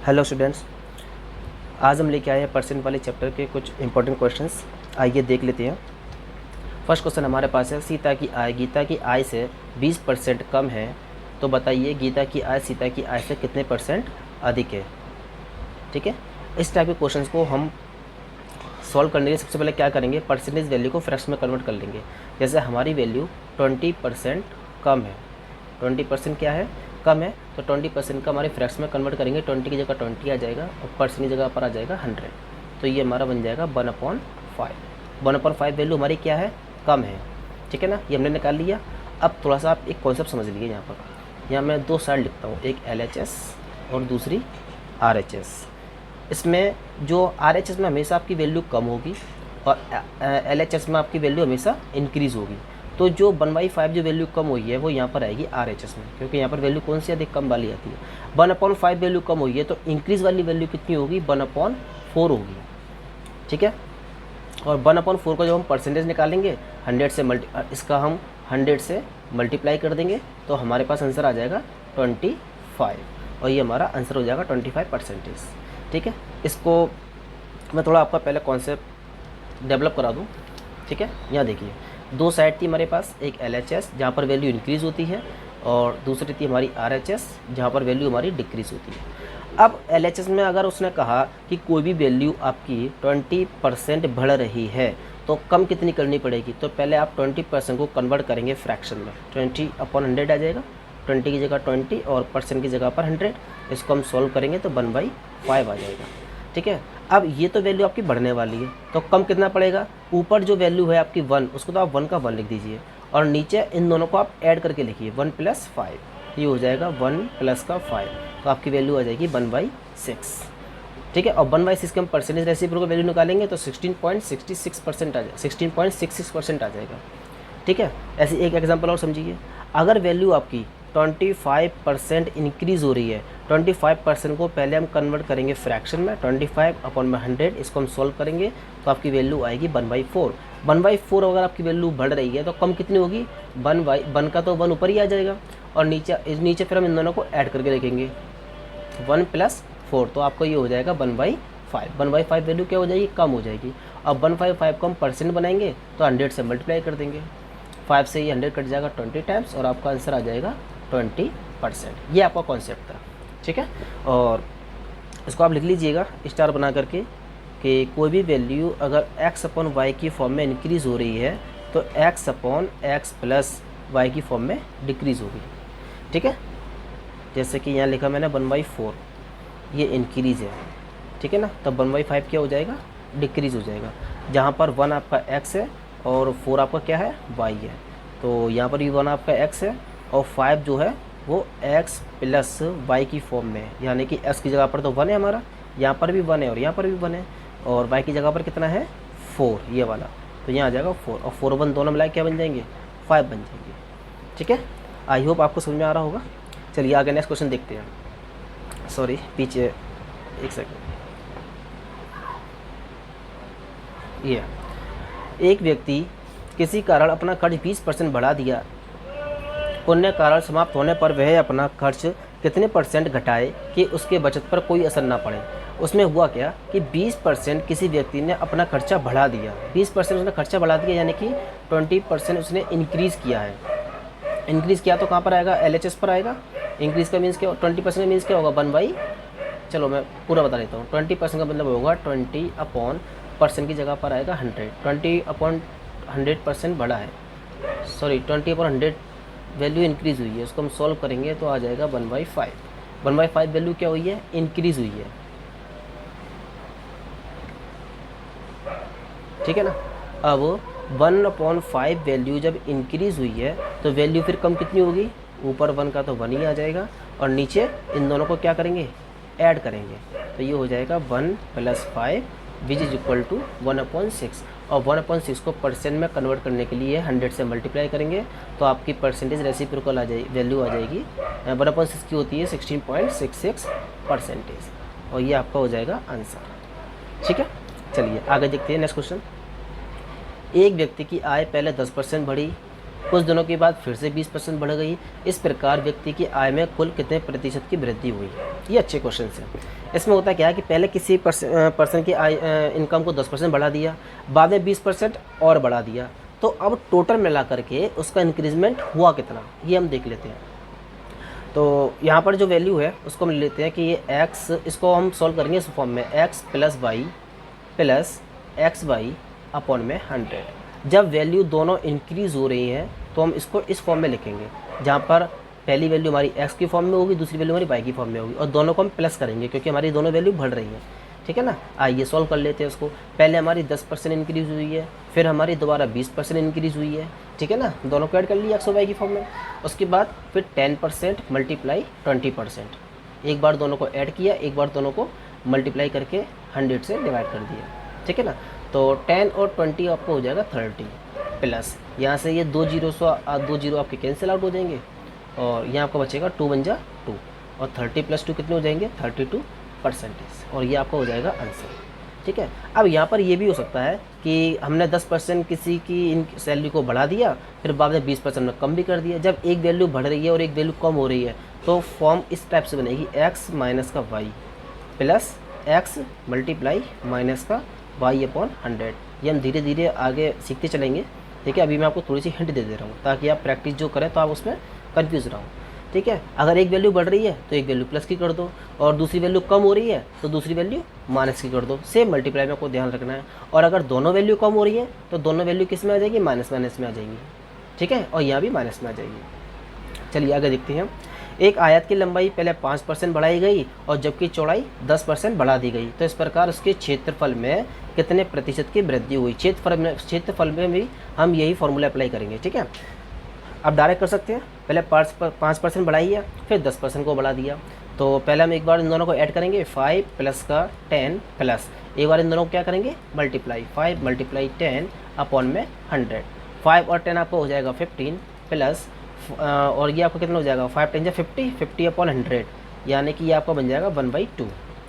Hello students, आज हम लेके आए हैं परसेंट वाले चैप्टर के कुछ इंपॉर्टेंट क्वेश्चंस। आइए देख लेते हैं। फर्स्ट क्वेश्चन हमारे पास है, गीता की आय से 20% कम है, तो बताइए गीता की आय सीता की आय से कितने परसेंट अधिक है। ठीक है, इस टाइप के क्वेश्चंस को हम सॉल्व करने के लिए सबसे पहले क्या करेंगे, परसेंटेज वैल्यू को फ्रैक्शन में कन्वर्ट कर लेंगे। जैसे हमारी वैल्यू 20% कम है, 20% क्या है, कम है, तो 20% का हमारे फ्रैक्शन में कन्वर्ट करेंगे। 20 की जगह 20 आ जाएगा और परसेंट की जगह पर आ जाएगा 100, तो ये हमारा बन जाएगा 1/5। 1/5 वैल्यू हमारी क्या है, कम है। ठीक है ना, ये हमने निकाल लिया। अब थोड़ा सा आप एक कॉन्सेप्ट समझ लीजिए। यहाँ मैं दो साइड लिखता हूँ, एक LHS और दूसरी RHS। इसमें जो RHS में हमेशा आपकी वैल्यू कम होगी और LHS में आपकी वैल्यू हमेशा इंक्रीज़ होगी। तो जो 1/5 जो वैल्यू कम हुई है वो यहाँ पर आएगी RHS में, क्योंकि यहाँ पर वैल्यू कौन सी अधिक कम वाली आती है। 1/5 वैल्यू कम हुई है तो इंक्रीज़ वाली वैल्यू कितनी होगी, 1/4 होगी। ठीक है, और 1/4 का जब हम परसेंटेज निकालेंगे 100 से इसका हम 100 से मल्टीप्लाई कर देंगे तो हमारे पास आंसर आ जाएगा 25, और ये हमारा आंसर हो जाएगा 25%। ठीक है, इसको मैं थोड़ा आपका पहले कॉन्सेप्ट डेवलप करा दूँ। ठीक है, यहाँ देखिए दो साइड थी हमारे पास, एक LHS जहाँ पर वैल्यू इंक्रीज़ होती है और दूसरी थी हमारी RHS जहाँ पर वैल्यू हमारी डिक्रीज़ होती है। अब LHS में अगर उसने कहा कि कोई भी वैल्यू आपकी 20% बढ़ रही है तो कम कितनी करनी पड़ेगी, तो पहले आप 20% को कन्वर्ट करेंगे फ्रैक्शन में। 20/100 आ जाएगा, 20 की जगह 20 और परसेंट की जगह पर 100। इसको हम सॉल्व करेंगे तो 1/5 आ जाएगा। ठीक है, अब ये तो वैल्यू आपकी बढ़ने वाली है तो कम कितना पड़ेगा, ऊपर जो वैल्यू है आपकी 1 उसको तो आप 1 का 1 लिख दीजिए और नीचे इन दोनों को आप ऐड करके लिखिए 1 + 5, ये हो जाएगा 1 + 5, तो आपकी वैल्यू आ जाएगी 1/6। ठीक है, और 1/6 के हम परसेंटेज रेसिप्रोकल वैल्यू निकालेंगे तो 16.66% आ जाएगा, 16.66% आ जाएगा। ठीक है, ऐसी एक एग्जांपल और समझिए। अगर वैल्यू आपकी 25% इंक्रीज़ हो रही है, 25% को पहले हम कन्वर्ट करेंगे फ्रैक्शन में, 25/100 इसको हम सॉल्व करेंगे तो आपकी वैल्यू आएगी 1/4। 1/4 अगर आपकी वैल्यू बढ़ रही है तो कम कितनी होगी, 1 का तो 1 ऊपर ही आ जाएगा और नीचे फिर हम इन दोनों को ऐड करके देखेंगे 1 + 4, तो आपको ये हो जाएगा 1/5। 1/5 वैल्यू क्या हो जाएगी, कम हो जाएगी। अब 1/5 को हम परसेंट बनाएंगे तो 100 से मल्टीप्लाई कर देंगे, 5 से ये 100 कट जाएगा 20 टाइम्स और आपका आंसर आ जाएगा 20%। ये आपका कॉन्सेप्ट था। ठीक है, और इसको आप लिख लीजिएगा स्टार बना करके कि कोई भी वैल्यू अगर x/y की फॉर्म में इंक्रीज़ हो रही है तो x/x + y की फॉर्म में डिक्रीज़ होगी। ठीक है, जैसे कि यहाँ लिखा मैंने 1/4, ये इंक्रीज़ है। ठीक है ना, तब 1/5 क्या हो जाएगा, डिक्रीज़ हो जाएगा। जहाँ पर 1 आपका x है और 4 आपका क्या है, y है, तो यहाँ पर भी 1 आपका x है और 5 जो है वो x + y की फॉर्म में है, यानी कि x की जगह पर तो 1 है हमारा, यहाँ पर भी 1 है और यहाँ पर भी 1 है, और y की जगह पर कितना है 4, ये वाला, तो यहाँ आ जाएगा 4 और 4 1 दोनों मिला क्या बन जाएंगे, 5 बन जाएंगे। ठीक है, आई होप आपको समझ में आ रहा होगा। चलिए आगे नेक्स्ट क्वेश्चन देखते हैं। सॉरी, पीछे एक सेकंड। ये एक व्यक्ति किसी कारण अपना खर्च 20% बढ़ा दिया, पुण्य कारण समाप्त होने पर वह अपना खर्च कितने % घटाए कि उसके बचत पर कोई असर ना पड़े। उसमें हुआ क्या कि 20% किसी व्यक्ति ने अपना खर्चा बढ़ा दिया, 20% उसने खर्चा बढ़ा दिया, यानी कि 20% उसने इंक्रीज़ किया है। इंक्रीज़ किया तो कहाँ पर आएगा, LHS पर आएगा। इंक्रीज़ का मीन्स क्या, 20% का मीन्स क्या होगा, 1/, चलो मैं पूरा बता देता हूँ। 20% का मतलब होगा 20/% की जगह पर आएगा 100, 20/100% बढ़ा है, सॉरी 20/100 वैल्यू इंक्रीज़ हुई है, उसको हम सॉल्व करेंगे तो आ जाएगा 1/5। 1/5 वैल्यू क्या हुई है, इंक्रीज़ हुई है। ठीक है ना, अब 1/5 वैल्यू जब इंक्रीज़ हुई है तो वैल्यू फिर कम कितनी होगी, ऊपर 1 का तो 1 ही आ जाएगा और नीचे इन दोनों को क्या करेंगे, ऐड करेंगे, तो ये हो जाएगा 1 + 5 विच इज इक्वल टू 1/6, और 1/6 को परसेंट में कन्वर्ट करने के लिए 100 से मल्टीप्लाई करेंगे तो आपकी परसेंटेज रेसिप्रोकल आ जाएगी, वैल्यू आ जाएगी 1/6 की होती है 16.66%, और ये आपका हो जाएगा आंसर। ठीक है, चलिए आगे देखते हैं नेक्स्ट क्वेश्चन। एक व्यक्ति की आय पहले 10% बढ़ी, कुछ दिनों के बाद फिर से 20% बढ़ गई। इस प्रकार व्यक्ति की आय में कुल कितने प्रतिशत की वृद्धि हुई। ये अच्छे क्वेश्चन हैं। इसमें होता क्या है कि पहले किसी पर्सन की इनकम को 10% बढ़ा दिया, बाद में 20% और बढ़ा दिया, तो अब टोटल मिला करके उसका इंक्रीजमेंट हुआ कितना, ये हम देख लेते हैं। तो यहाँ पर जो वैल्यू है उसको हम लेते हैं कि ये x, इसको हम सॉल्व करेंगे इस फॉर्म में, x plus y plus x y upon में 100। जब वैल्यू दोनों इंक्रीज़ हो रही हैं तो हम इसको इस फॉर्म में लिखेंगे, जहाँ पर पहली वैल्यू हमारी x की फॉर्म में होगी, दूसरी वैल्यू हमारी y की फॉर्म में होगी, और दोनों को हम प्लस करेंगे क्योंकि हमारी दोनों वैल्यू बढ़ रही हैं। ठीक है ना, आइए सॉल्व कर लेते हैं उसको। पहले हमारी 10% इंक्रीज़ हुई है, फिर हमारी दोबारा 20% इंक्रीज़ हुई है। ठीक है ना, दोनों को ऐड कर लिया x और y की फॉर्म में। उसके बाद फिर 10% मल्टीप्लाई 20%, एक बार दोनों को ऐड किया, एक बार दोनों को मल्टीप्लाई करके 100 से डिवाइड कर दिया। ठीक है ना, तो 10 और 20 आपको हो जाएगा 30 प्लस, यहाँ से ये 2 जीरो आपके कैंसिल आउट हो जाएंगे, और यहाँ आपका बचेगा 2 × 2, और 30 + 2 कितने हो जाएंगे 32%, और ये आपका हो जाएगा आंसर। ठीक है, अब यहाँ पर ये भी हो सकता है कि हमने 10% किसी की इन सैलरी को बढ़ा दिया, फिर बाद में 20% में कम भी कर दिया। जब एक वैल्यू बढ़ रही है और एक वैल्यू कम हो रही है तो फॉर्म इस टाइप से बनेगी, x माइनस का y plus x multiply minus का y अपॉन 100। ये हम धीरे धीरे आगे सीखते चलेंगे। ठीक है, अभी मैं आपको थोड़ी सी हिंट दे दे रहा हूँ ताकि आप प्रैक्टिस जो करें तो आप उसमें कन्फ्यूज़ ना हो। ठीक है, अगर एक वैल्यू बढ़ रही है तो एक वैल्यू प्लस की कर दो, और दूसरी वैल्यू कम हो रही है तो दूसरी वैल्यू माइनस की कर दो। सेम मल्टीप्लाई में आपको ध्यान रखना है। और अगर दोनों वैल्यू कम हो रही है तो दोनों वैल्यू किस में आ जाएगी, माइनस माइनस में आ जाएंगी। ठीक है, और यहाँ भी माइनस में आ जाएगी। चलिए आगे देखते हैं। एक आयत की लंबाई पहले 5% बढ़ाई गई और जबकि चौड़ाई 10% बढ़ा दी गई, तो इस प्रकार उसके क्षेत्रफल में कितने प्रतिशत की वृद्धि हुई। क्षेत्रफल में भी हम यही फॉर्मूला अप्लाई करेंगे। ठीक है, अब डायरेक्ट कर सकते हैं। पहले 5% बढ़ाई है, फिर 10% को बढ़ा दिया, तो पहले हम एक बार इन दोनों को ऐड करेंगे, 5 प्लस का 10 प्लस, एक बार इन दोनों को क्या करेंगे मल्टीप्लाई, 5 मल्टीप्लाई 10 अपॉन में 100। 5 और 10 आपको हो जाएगा 15 प्लस, और ये आपको कितना हो जाएगा 5 × 10 = 50, 50 अपॉन 100, यानी कि ये आपका बन जाएगा 1/2।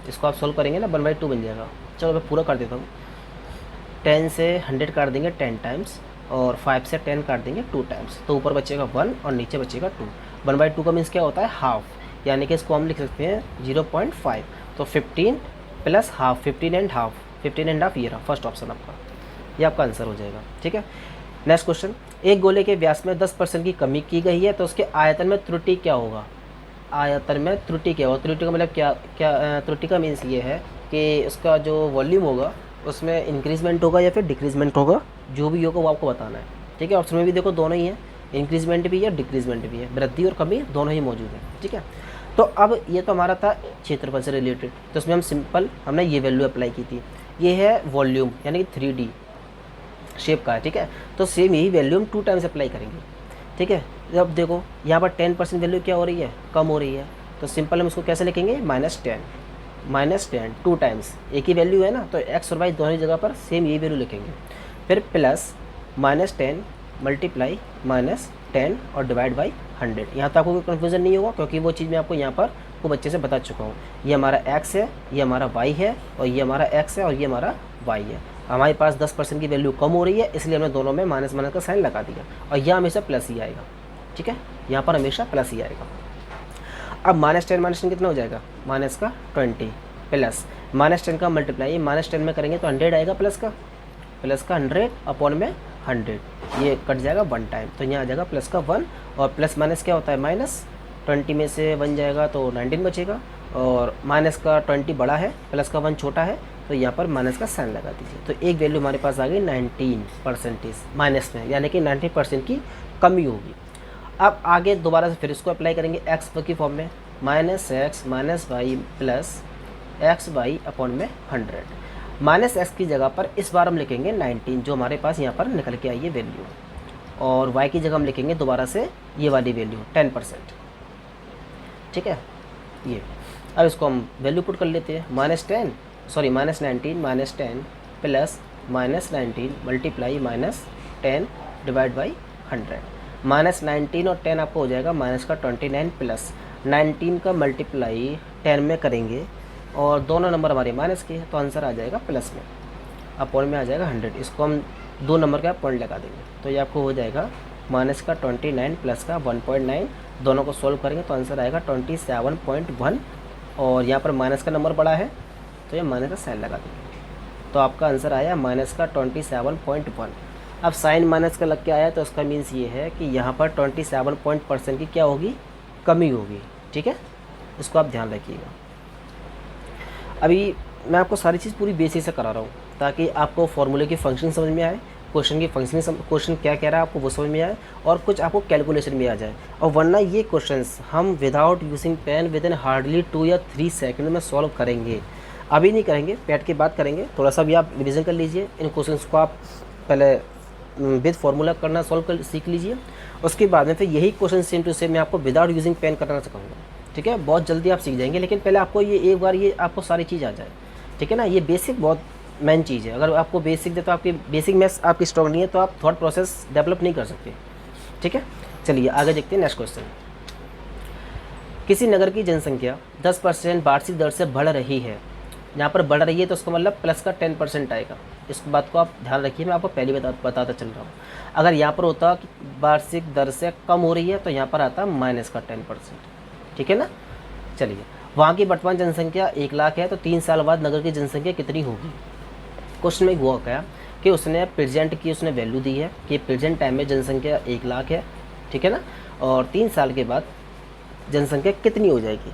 इसको आप सोल्व करेंगे ना 1/2 बन जाएगा। चलो मैं पूरा कर देता हूँ। 10 से 100 काट देंगे 10 टाइम्स, और 5 से 10 काट देंगे 2 टाइम्स, तो ऊपर बचेगा 1 और नीचे बचेगा 2। 1/2 का मीन्स क्या होता है हाफ, यानी कि इसको हम लिख सकते हैं 0.5। तो 15 plus half, 15 and half, 15 and half, ये रहा फर्स्ट ऑप्शन आपका, ये आपका आंसर हो जाएगा। ठीक है, नेक्स्ट क्वेश्चन। एक गोले के व्यास में 10% की कमी की गई है, तो उसके आयतन में त्रुटि क्या होगा। आयतन में त्रुटि क्या होगा, त्रुटि का मतलब क्या त्रुटि का मीन्स ये है कि उसका जो वॉल्यूम होगा उसमें इंक्रीजमेंट होगा या फिर डिक्रीजमेंट होगा, जो भी होगा वो आपको बताना है। ठीक है, ऑप्शन में भी देखो दोनों ही है, इंक्रीजमेंट भी है डिक्रीजमेंट भी है, वृद्धि और कमी दोनों ही मौजूद है। ठीक है, तो अब ये तो हमारा था क्षेत्रफल से रिलेटेड, तो उसमें हम सिंपल हमने ये वैल्यू अप्लाई की थी। ये है वॉल्यूम यानी कि 3D शेप का है। ठीक है, तो सेम यही वैल्यू हम 2 टाइम्स अप्लाई करेंगे। ठीक है, अब देखो यहाँ पर 10% वैल्यू क्या हो रही है, कम हो रही है, तो सिंपल हम इसको कैसे लिखेंगे -10 2 टाइम्स, एक ही वैल्यू है ना, तो x और y दोनों ही जगह पर सेम यही वैल्यू लिखेंगे। फिर प्लस -10 मल्टीप्लाई -10 और डिवाइड बाई 100। यहाँ तक आपको कोई कन्फ्यूज़न नहीं होगा क्योंकि वो चीज़ मैं आपको यहाँ पर खूब अच्छे से बता चुका हूँ। ये हमारा x है, ये हमारा y है, और ये हमारा x है और ये हमारा y है। हमारे पास 10% की वैल्यू कम हो रही है, इसलिए हमने दोनों में माइनस माइनस का साइन लगा दिया, और यह हमेशा प्लस ही आएगा। ठीक है, यहाँ पर हमेशा प्लस ही आएगा। अब -10 कितना हो जाएगा, माइनस का 20 प्लस -10 का मल्टीप्लाई, -10 में करेंगे तो 100 आएगा, प्लस का 100 अपॉन में 100, ये कट जाएगा 1 टाइम, तो यहाँ आ जाएगा प्लस का 1, और प्लस माइनस क्या होता है माइनस, 20 में से 1 जाएगा तो 19 बचेगा, और माइनस का 20 बड़ा है, प्लस का 1 छोटा है, तो यहाँ पर माइनस का साइन लगा दीजिए। तो एक वैल्यू हमारे पास आ गई 19% माइनस में, यानी कि 90% की कमी होगी। अब आगे दोबारा से फिर इसको अप्लाई करेंगे x की फॉर्म में, -x -y plus xy upon में 100। -x की जगह पर इस बार हम लिखेंगे 19, जो हमारे पास यहाँ पर निकल के आई है वैल्यू, और y की जगह हम लिखेंगे दोबारा से ये वाली वैल्यू 10%। ठीक है, ये अब इसको हम वैल्यू पुट कर लेते हैं, -19 प्लस -19 मल्टीप्लाई -10 डिवाइड बाई 100। -19 और 10 आपको हो जाएगा -29 प्लस 19 का मल्टीप्लाई 10 में करेंगे, और दोनों नंबर हमारे माइनस के हैं, तो आंसर आ जाएगा प्लस में, अपॉन में आ जाएगा 100। इसको हम 2 नंबर का पॉइंट लगा देंगे, तो ये आपको हो जाएगा -29 प्लस का 1.9, दोनों को सोल्व करेंगे तो आंसर आएगा 27.1 और यहाँ पर माइनस का नंबर बड़ा है तो ये माइनस का साइन लगा देंगे। तो आपका आंसर आया माइनस का 27.1। अब साइन माइनस का लग के आया तो उसका मीन्स ये है कि यहाँ पर 27% की क्या होगी, कमी होगी। ठीक है, इसको आप ध्यान रखिएगा। अभी मैं आपको सारी चीज़ पूरी बेसिक से करा रहा हूँ ताकि आपको फॉर्मूले की फंक्शन समझ में आए, क्वेश्चन की फंक्शन, क्वेश्चन क्या कह रहा है आपको वो समझ में आए, और कुछ आपको कैलकुलेशन में आ जाए। और वरना ये क्वेश्चंस हम without using pen within hardly 2 या 3 सेकंड में सॉल्व करेंगे। अभी नहीं करेंगे, पैड के बाद करेंगे। थोड़ा सा भी आप रिविज़न कर लीजिए, इन क्वेश्चंस को आप पहले विद फार्मूला करना सॉल्व कर सीख लीजिए। उसके बाद में फिर यही क्वेश्चन सेम टू सेम मैं आपको विदाउट यूजिंग पेन करना सिखाऊंगा। ठीक है, बहुत जल्दी आप सीख जाएंगे, लेकिन पहले आपको ये एक बार ये आपको सारी चीज़ आ जाए। ठीक है ना, ये बेसिक बहुत मेन चीज़ है। अगर आपको बेसिक दे तो आपकी बेसिक मैथ्स आपकी स्ट्रॉन्ग नहीं है तो आप थॉट प्रोसेस डेवलप नहीं कर सकते। ठीक है, चलिए आगे देखते हैं नेक्स्ट क्वेश्चन। किसी नगर की जनसंख्या 10% वार्षिक दर से बढ़ रही है। यहाँ पर बढ़ रही है तो उसका मतलब प्लस का 10% आएगा। इस बात को आप ध्यान रखिए, मैं आपको पहले बताता चल रहा हूँ। अगर यहाँ पर होता कि वार्षिक दर से कम हो रही है तो यहाँ पर आता माइनस का 10%। ठीक है ना, चलिए। वहाँ की वर्तमान जनसंख्या 1 लाख है तो 3 साल बाद नगर की जनसंख्या कितनी होगी। क्वेश्चन में हुआ क्या कि उसने प्रेजेंट की उसने वैल्यू दी है कि प्रेजेंट टाइम में जनसंख्या 1 लाख है। ठीक है ना, और 3 साल के बाद जनसंख्या कितनी हो जाएगी।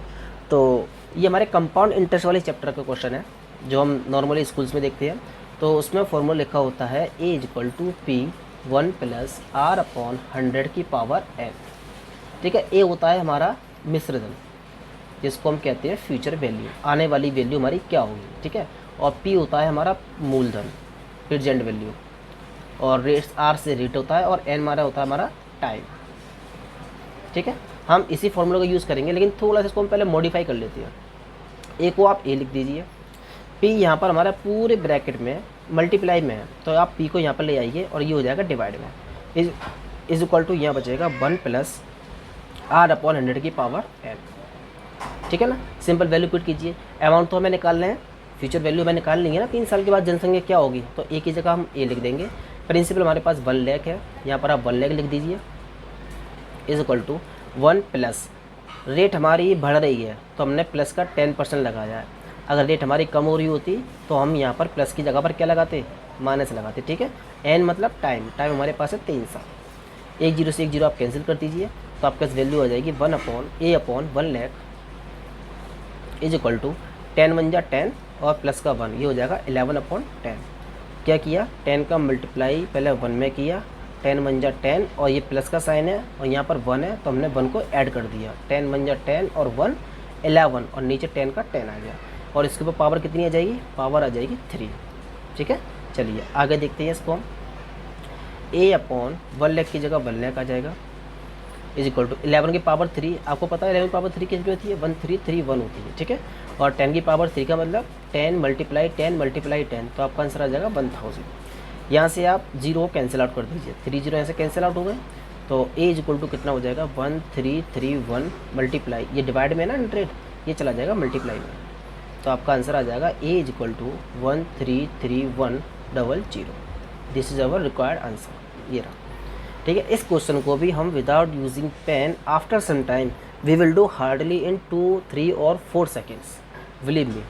तो ये हमारे कंपाउंड इंटरेस्ट वाले चैप्टर का क्वेश्चन है जो हम नॉर्मली स्कूल्स में देखते हैं। तो उसमें फॉर्मूला लिखा होता है A=P1 + R/100 की पावर n। ठीक है, ए होता है हमारा मिश्र धन जिसको हम कहते हैं फ्यूचर वैल्यू, आने वाली वैल्यू हमारी क्या होगी। ठीक है, और पी होता है हमारा मूलधन, प्रेजेंट वैल्यू, और रेट आर से रेट होता है, और एन हमारा होता है हमारा टाइम। ठीक है, हम इसी फॉर्मूला का यूज़ करेंगे, लेकिन थोड़ा सा इसको हम पहले मॉडिफाई कर लेते हैं। ए को आप ए लिख दीजिए, पी यहाँ पर हमारा पूरे ब्रैकेट में मल्टीप्लाई में है तो आप पी को यहाँ पर ले आइए और ये हो जाएगा डिवाइड में। इज इक्वल टू यहाँ बचेगा 1 + R/100 की पावर n। ठीक है ना, सिंपल वैल्यू पुट कीजिए। अमाउंट तो हमें निकालना है, फ्यूचर वैल्यू हमें निकाल लेंगे ना, 3 साल के बाद जनसंख्या क्या होगी। तो ए की जगह हम ए लिख देंगे। प्रिंसिपल हमारे पास 1 लाख है, यहाँ पर आप 1 लाख लिख दीजिए। Is equal to 1 plus rate हमारी बढ़ रही है तो हमने प्लस का 10% लगाया है। अगर रेट हमारी कम हो रही होती तो हम यहाँ पर प्लस की जगह पर क्या लगाते, माइनस लगाते। ठीक है, एन मतलब टाइम, टाइम हमारे पास है 3 साल। 1 0 से 1 0 आप कैंसिल कर दीजिए तो आपके पास वैल्यू आ जाएगी 1/A/1 lakh is equal to 10 × 10 और प्लस का 1, ये हो जाएगा 11/10। क्या किया, 10 का मल्टीप्लाई पहले 1 में किया, 10 × 10 और ये प्लस का साइन है और यहाँ पर 1 है तो हमने 1 को ऐड कर दिया। 10 × 10 और 1 11 और नीचे 10 का 10 आ गया, और इसके ऊपर पावर कितनी आ जाएगी, पावर आ जाएगी 3। ठीक है, चलिए आगे देखते हैं इसको हम। A/1 लाख की जगह 1 लाख आ जाएगा इज इक्वल टू 11 की पावर 3। आपको पता है 11 की पावर 3 कितनी होती है, 1331 होती है। ठीक है, और 10 की पावर 3 का मतलब 10 × 10 तो आपका आंसर आ जाएगा 1000। यहाँ से आप 0 कैंसिल आउट कर दीजिए, 3 0 यहाँ से कैंसिल आउट हो गए तो A इज इक्वल टू कितना हो जाएगा 1331 मल्टीप्लाई, ये डिवाइड में ना 100, ये चला जाएगा मल्टीप्लाई में, तो आपका आंसर आ जाएगा A is equal to 133100। This is our required answer, ये रहा। ठीक है, इस क्वेश्चन को भी हम without using pen after some time we will do hardly in 2, 3 और 4 सेकेंड्स, बिलीव मी।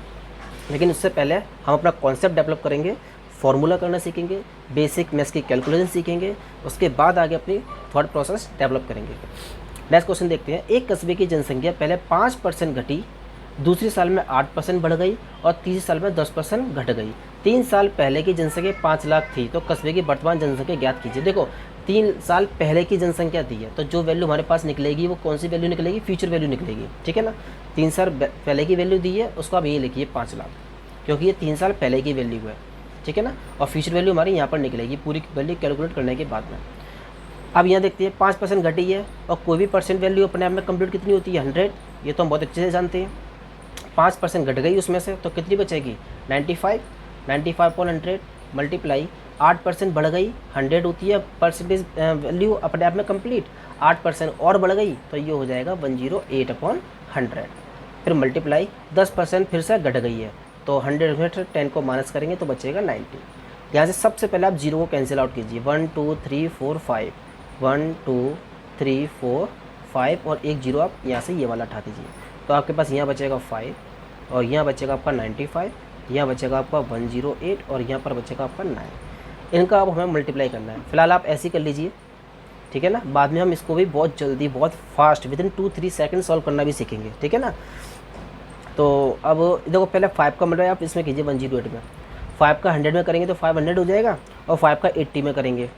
लेकिन उससे पहले हम अपना कॉन्सेप्ट डेवलप करेंगे, फार्मूला करना सीखेंगे, बेसिक मैथ्स की कैलकुलेशन सीखेंगे, उसके बाद आगे अपनी थॉट प्रोसेस डेवलप करेंगे। नेक्स्ट क्वेश्चन देखते हैं। एक कस्बे की जनसंख्या पहले 5% घटी, दूसरे साल में 8% बढ़ गई और तीसरे साल में 10% घट गई। 3 साल पहले की जनसंख्या 5 लाख थी तो कस्बे की वर्तमान जनसंख्या ज्ञात कीजिए। देखो 3 साल पहले की जनसंख्या दी है तो जो वैल्यू हमारे पास निकलेगी वो कौन सी वैल्यू निकलेगी, फ्यूचर वैल्यू निकलेगी। ठीक है ना, 3 साल पहले की वैल्यू दी है उसको आप ये लिखिए 5 लाख, क्योंकि ये 3 साल पहले की वैल्यू है। ठीक है ना, और फ्यूचर वैल्यू हमारी यहाँ पर निकलेगी पूरी वैल्यू कैलकुलेट करने के बाद में। अब यहाँ देखते हैं 5% घटी है और कोई भी परसेंट वैल्यू अपने आप में कंप्लीट कितनी होती है 100, ये तो हम बहुत अच्छे से जानते हैं। 5% घट गई उसमें से तो कितनी बचेगी 95, 95/100 मल्टीप्लाई 8% बढ़ गई 100 होती है परसेंटेज वैल्यू अपने आप में कंप्लीट, 8% और बढ़ गई तो ये हो जाएगा 108/100, फिर मल्टीप्लाई 10% फिर से घट गई है तो 100 में 10 को माइनस करेंगे तो बचेगा 90। यहाँ से सबसे पहले आप 0 को कैंसिल आउट कीजिए, 1 2 3 4 5, 1 2 3 4 5 और एक 0 आप यहाँ से ये वाला हटा दीजिए तो आपके पास यहाँ बचेगा 5 और यहाँ बचेगा आपका 95, यहाँ बचेगा आपका 108 और यहाँ पर बचेगा आपका 9। इनका अब हमें मल्टीप्लाई करना है। फिलहाल आप ऐसे ही कर लीजिए, ठीक है ना। बाद में हम इसको भी बहुत जल्दी, बहुत fast, with in 2-3 second solve करना भी सीखेंगे, ठीक है ना। तो अब देखो पहले 5 का मल्टीप्लाई आप इसमें कीजिए 108 में। 5 का 100 में करेंगे तो 500 हो जाएगा और 5 का 80 में करेंगे।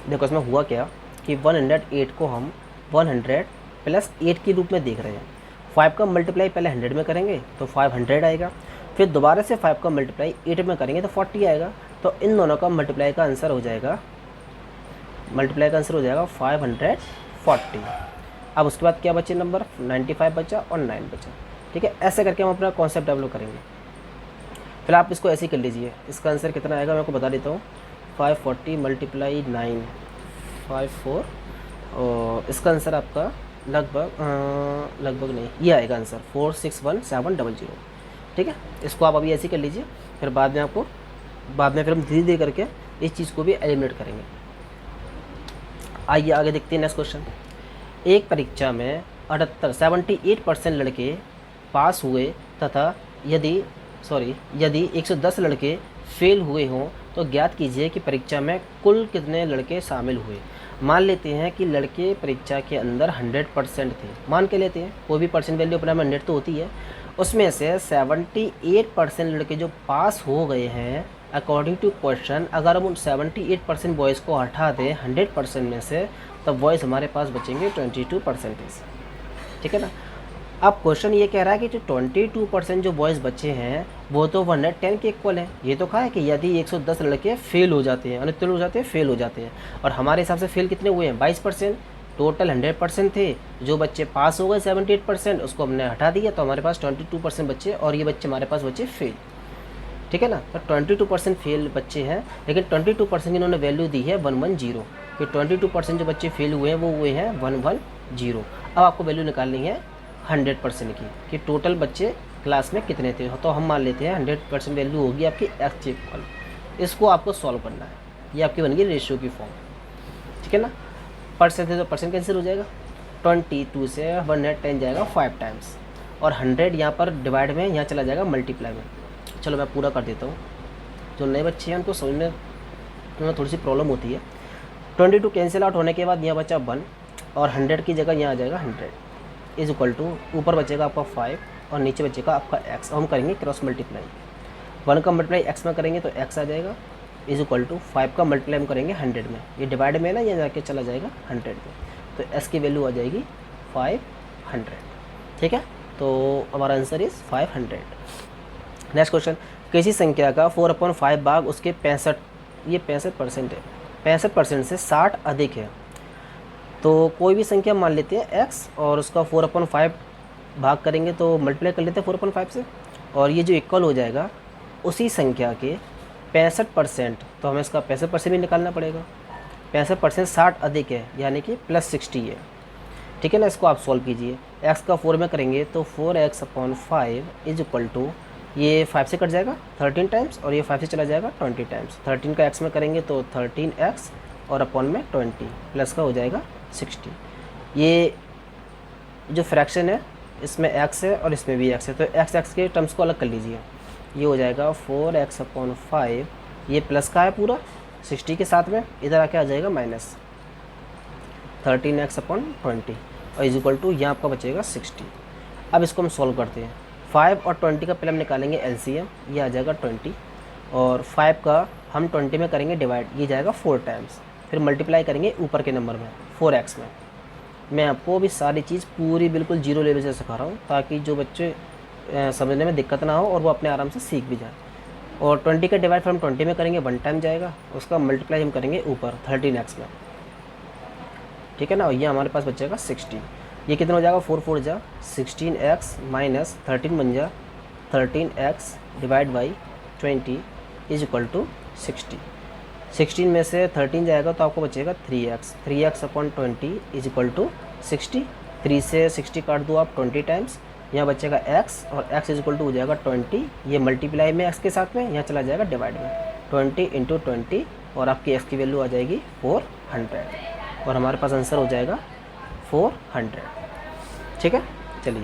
देखो इसमें हुआ क्या कि 108 को हम 100 प्लस 8 के रूप में देख रहे हैं। 5 का मल्टीप्लाई पहले 100 में करेंगे तो 500 आएगा, फिर दोबारा से 5 का मल्टीप्लाई 8 में करेंगे तो 40 आएगा। तो इन दोनों का मल्टीप्लाई का आंसर हो जाएगा 540। अब उसके बाद क्या बचे नंबर, 95 बचा और 9 बचा, ठीक है। ऐसे करके हम अपना कॉन्सेप्ट डेवलप करेंगे। फिर आप इसको ऐसे ही कर लीजिए। इसका आंसर कितना आएगा मैं आपको बता देता हूँ, 540 मल्टीप्लाई 9 54 और इसका आंसर आपका लगभग नहीं, ये आएगा आंसर 461700, ठीक है। इसको आप अभी ऐसे ही कर लीजिए, फिर बाद में फिर हम धीरे धीरे करके इस चीज़ को भी एलिमिनेट करेंगे। आइए आगे देखते हैं नेक्स्ट क्वेश्चन। एक परीक्षा में 78% लड़के पास हुए तथा यदि 110 लड़के फेल हुए हों तो ज्ञात कीजिए कि परीक्षा में कुल कितने लड़के शामिल हुए। मान लेते हैं कि लड़के परीक्षा के अंदर 100% थे, मान के लेते हैं, कोई भी परसेंट वैल्यू अपने में 100 तो होती है। उसमें से 78% लड़के जो पास हो गए हैं अकॉर्डिंग टू क्वेश्चन, अगर हम उन 78% बॉयज़ को हटा दें 100% में से, तब बॉयज़ हमारे पास बचेंगे 22%, ठीक है ना। अब क्वेश्चन ये कह रहा है कि जो 22% जो बॉयज़ बच्चे हैं वो तो 110 के इक्वल है। ये तो कहा है कि यदि 110 लड़के फेल हो जाते हैं, अनुत्तीर्ण हो जाते हैं, फेल हो जाते हैं, और हमारे हिसाब से फेल कितने हुए हैं, 22%। टोटल 100% थे, जो बच्चे पास हो गए 78%, उसको हमने हटा दिया तो हमारे पास 22% बच्चे, और ये बच्चे हमारे पास बच्चे फेल, ठीक है ना। तो 22% फेल बच्चे हैं, लेकिन 22% इन्होंने वैल्यू दी है 110, कि 22% जो बच्चे फेल हुए हैं वो हुए हैं 110। अब आपको वैल्यू निकालनी है 100% की, कि टोटल बच्चे क्लास में कितने थे। तो हम मान लेते हैं 100% वैल्यू होगी आपकी x इक्वल, इसको आपको सॉल्व करना है। ये आपकी बन गई रेशियो की फॉर्म, ठीक है ना। परसेंट है तो परसेंट कैंसिल हो जाएगा, 22 से 110 जाएगा 5 टाइम्स, और 100 यहाँ पर डिवाइड में, यहाँ चला जाएगा मल्टीप्लाई में। चलो मैं पूरा कर देता हूँ, जो नए बच्चे हैं उनको समझने में थोड़ी सी प्रॉब्लम होती है। 22 कैंसिल आउट होने के बाद यहाँ बचा 1 और 100 की जगह यहाँ आ जाएगा 100 इज इक्वल टू, ऊपर बचेगा आपका 5 और नीचे बचेगा आपका x। हम करेंगे क्रॉस मल्टीप्लाई, 1 का मल्टीप्लाई x में करेंगे तो x आ जाएगा, इज इक्वल टू 5 का मल्टीप्लाई हम करेंगे 100 में, ये डिवाइड में ना, ये जाके चला जाएगा 100 में, तो x की वैल्यू आ जाएगी 500, ठीक है। तो हमारा आंसर इज़ 500। नेक्स्ट क्वेश्चन, किसी संख्या का 4/5 भाग उसके 65, ये 65% है, 65% से 60 अधिक है। तो कोई भी संख्या मान लेते हैं x और उसका 4/5 भाग करेंगे तो मल्टीप्लाई कर लेते हैं 4/5 से, और ये जो इक्वल हो जाएगा उसी संख्या के 65%, तो हमें इसका 65% भी निकालना पड़ेगा। 65% 60 अधिक है, यानी कि +60 है, ठीक है ना। इसको आप सॉल्व कीजिए, x का 4 में करेंगे तो 4x/5 इज इक्वल टू, ये 5 से कट जाएगा 13 टाइम्स और ये 5 से चला जाएगा 20 टाइम्स। 13 का x में करेंगे तो 13x और अपॉन में 20 प्लस का हो जाएगा 60। ये जो फ्रैक्शन है इसमें x है और इसमें भी x है, तो x के टर्म्स को अलग कर लीजिए। ये हो जाएगा 4x/5, ये प्लस का है पूरा 60 के साथ में, इधर आके आ जाएगा माइनस 13x/20 और इज इक्वल टू, यहाँ आपका बचेगा 60। अब इसको हम सॉल्व करते हैं। 5 और 20 का पहले हम निकालेंगे एलसीएम, ये आ जाएगा 20, और 5 का हम 20 में करेंगे डिवाइड, ये जाएगा 4 टाइम्स, फिर मल्टीप्लाई करेंगे ऊपर के नंबर में 4x में। मैं आपको भी सारी चीज़ पूरी बिल्कुल जीरो लेवल से सिखा रहा हूँ, ताकि जो बच्चे समझने में दिक्कत ना हो और वो अपने आराम से सीख भी जाए। और 20 का डिवाइड फिर हम 20 में करेंगे 1 टाइम जाएगा, उसका मल्टीप्लाई हम करेंगे ऊपर 13x में, ठीक है ना। और ये हमारे पास बचेगा 60। ये कितना हो जाएगा, 4 4 जा 16x माइनस 13 बन जा 13x divide by 20 is equal to 60। 16 में से 13 जाएगा तो आपको बचेगा 3x/20 इज इक्वल टू 60। 3 से 60 काट दो आप 20 टाइम्स, यहाँ बचेगा x और x इज इक्वल टू हो जाएगा 20, ये मल्टीप्लाई में x के साथ में, यहाँ चला जाएगा डिवाइड में 20 × 20 और आपकी x की वैल्यू आ जाएगी 400 और हमारे पास आंसर हो जाएगा 400, ठीक है। चलिए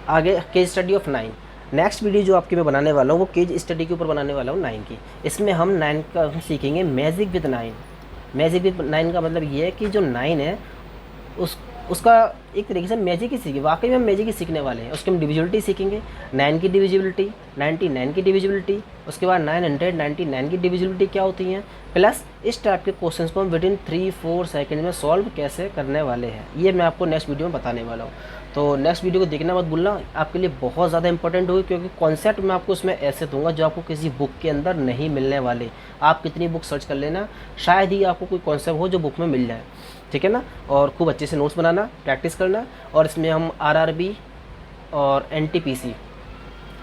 आगे case study of 9। Next video जो आपकी मैं बनाने वाला हूँ वो केस स्टडी के ऊपर बनाने वाला हूँ 9 की। इसमें हम 9 का हम सीखेंगे मैजिक विद 9। मैजिक विद 9 का मतलब ये है कि जो 9 है उसका एक तरीके से मैजिक ही सीखे, वाकई में हम मैजिक ही सीखने वाले हैं। उसके हम डिविजिबिलिटी सीखेंगे, 9 की डिविजिबिलिटी, 99 की डिविजिबिलिटी, उसके बाद 999 की डिविजिबिलिटी क्या होती हैं, प्लस इस टाइप के क्वेश्चंस को हम विद इन 3-4 सेकंड में सॉल्व कैसे करने वाले हैं, ये मैं आपको नेक्स्ट वीडियो में बताने वाला हूँ। तो नेक्स्ट वीडियो को देखना मत भूलना, आपके लिए बहुत ज़्यादा इंपॉर्टेंट होगी, क्योंकि कॉन्सेप्ट मैं आपको उसमें ऐसे दूंगा जो आपको किसी बुक के अंदर नहीं मिलने वाले। आप कितनी बुक सर्च कर लेना, शायद ही आपको कोई कॉन्सेप्ट हो जो बुक में मिल जाए, ठीक है ना। और खूब अच्छे से नोट्स बनाना, प्रैक्टिस करना। और इसमें हम आरआरबी और एनटीपीसी,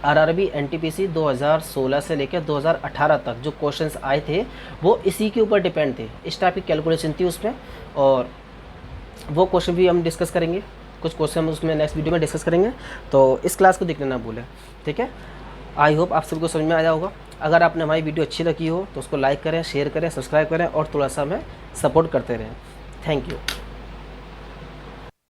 आरआरबी एनटीपीसी 2016 से लेकर 2018 तक जो क्वेश्चंस आए थे वो इसी के ऊपर डिपेंड थे। इस टाइप की कैलकुलेशन थी उसमें, और वो क्वेश्चन भी हम डिस्कस करेंगे। कुछ क्वेश्चन हम उसमें नेक्स्ट वीडियो में डिस्कस करेंगे, तो इस क्लास को देखना ना भूलें, ठीक है। आई होप आप सबको समझ में आया होगा। अगर आपने हमारी वीडियो अच्छी लगी हो तो उसको लाइक करें, शेयर करें, सब्सक्राइब करें और थोड़ा सा हमें सपोर्ट करते रहें। Thank you.